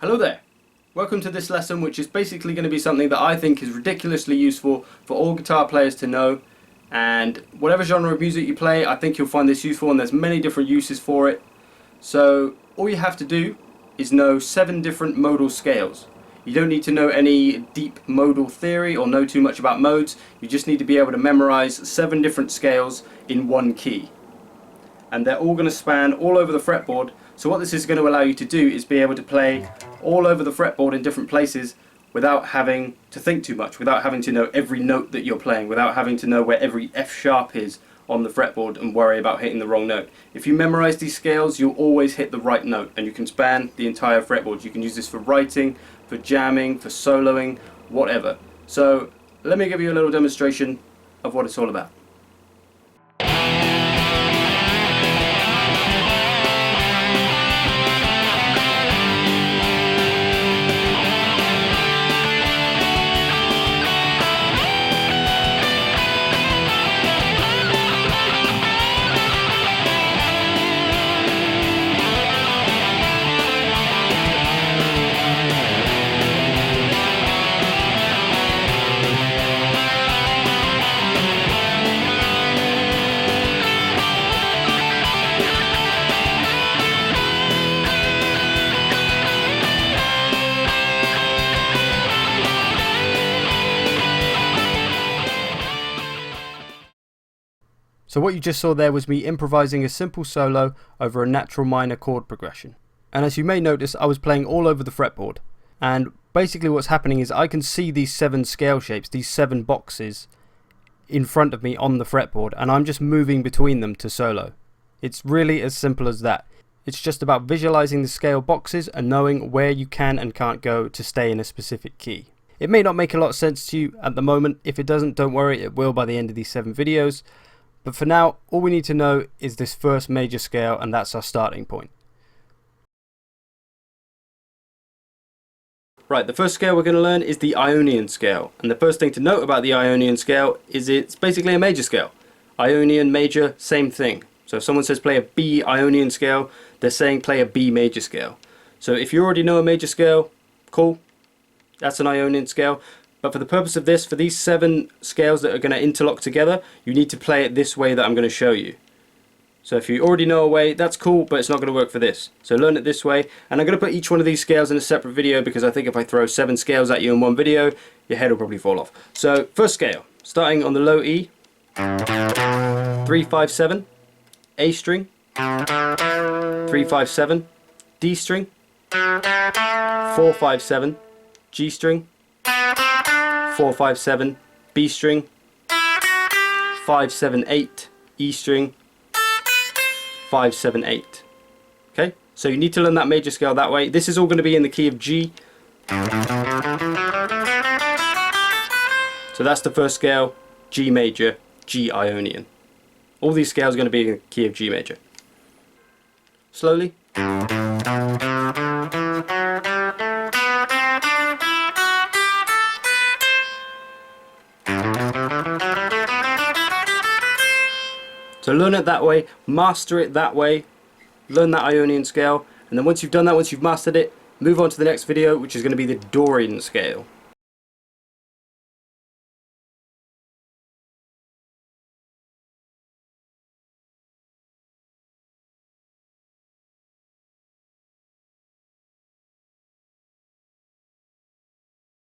Hello there! Welcome to this lesson, which is basically going to be something that I think is ridiculously useful for all guitar players to know, and whatever genre of music you play, I think you'll find this useful, and there's many different uses for it. So all you have to do is know 7 different modal scales. You don't need to know any deep modal theory or know too much about modes. You just need to be able to memorize 7 different scales in one key. And they're all going to span all over the fretboard. So what this is going to allow you to do is be able to play all over the fretboard in different places without having to think too much, without having to know every note that you're playing, without having to know where every F sharp is on the fretboard and worry about hitting the wrong note. If you memorize these scales, you'll always hit the right note, and you can span the entire fretboard. You can use this for writing, for jamming, for soloing, whatever. So let me give you a little demonstration of what it's all about. So what you just saw there was me improvising a simple solo over a natural minor chord progression. And as you may notice, I was playing all over the fretboard. And basically what's happening is I can see these 7 scale shapes, these 7 boxes in front of me on the fretboard, and I'm just moving between them to solo. It's really as simple as that. It's just about visualizing the scale boxes and knowing where you can and can't go to stay in a specific key. It may not make a lot of sense to you at the moment. If it doesn't, don't worry, it will by the end of these 7 videos. But for now, all we need to know is this first major scale, and that's our starting point. Right, the first scale we're going to learn is the Ionian Scale. And the first thing to note about the Ionian Scale is it's basically a major scale. Ionian, major, same thing. So if someone says play a B Ionian Scale, they're saying play a B major scale. So if you already know a major scale, cool, that's an Ionian Scale. But for the purpose of this, for these 7 scales that are going to interlock together, you need to play it this way that I'm going to show you. So if you already know a way, that's cool, but it's not going to work for this. So learn it this way, and I'm going to put each one of these scales in a separate video, because I think if I throw 7 scales at you in one video, your head will probably fall off. So first scale, starting on the low E, 3, 5, 7, A string, 3, 5, 7, D string, 4, 5, 7, G string, 4, 5, 7, B string, 5, 7, 8, E string, 5, 7, 8. Okay, so you need to learn that major scale that way. This is all going to be in the key of G. So that's the first scale, G major, G Ionian. All these scales are going to be in the key of G major. Slowly. So learn it that way, master it that way, learn that Ionian Scale, and then once you've done that, once you've mastered it, move on to the next video, which is going to be the Dorian Scale.